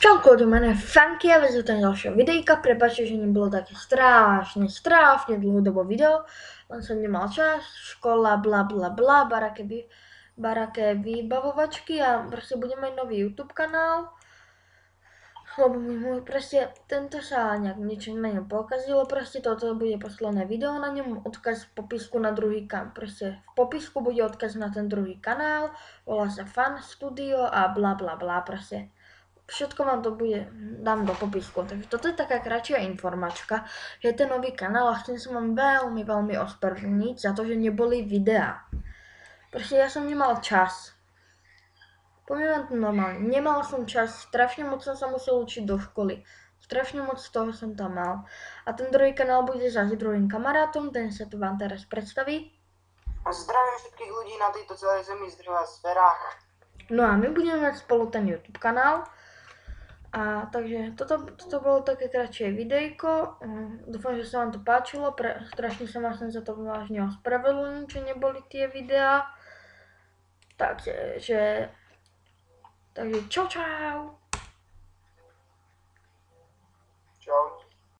Čauko, to jmenuje Funky a vezmete dalšího videjka. Prepačte, že nebylo také strašne dlhodobo video, len som nemal čas, škola, bla bla bla, baraké vybavovačky a proste budem mať nový YouTube kanál. Lebo môj proste tento sa nejak niečo menej pokazilo, proste toto bude posledné video na ňom, odkaz v popisku na druhý kanál, proste v popisku bude odkaz na ten druhý kanál, volá sa Fun Studio a bla bla bla, proste. Všetko vám to dám do popisku, takže toto je taká kratšia informačka, že je ten nový kanál a chcem sa vám veľmi ospravedlniť za to, že neboli videá. Proste ja som nemal čas. Poviem vám to normálne, nemal som čas, strašne moc som sa musel učiť do školy. Strašne moc toho som tam mal. A ten druhý kanál bude zase druhým kamarátom, ten sa tu vám teraz predstaví. A zdravím všetkých ľudí na tejto celej zemi z druhých sférach. No a my budeme mať spolu ten YouTube kanál. A takže toto bolo také kratšie videjko, dúfam, že sa vám to páčilo, strašne sa vám za to vážne ospravedlniť, že neboli tie videá, takže čau.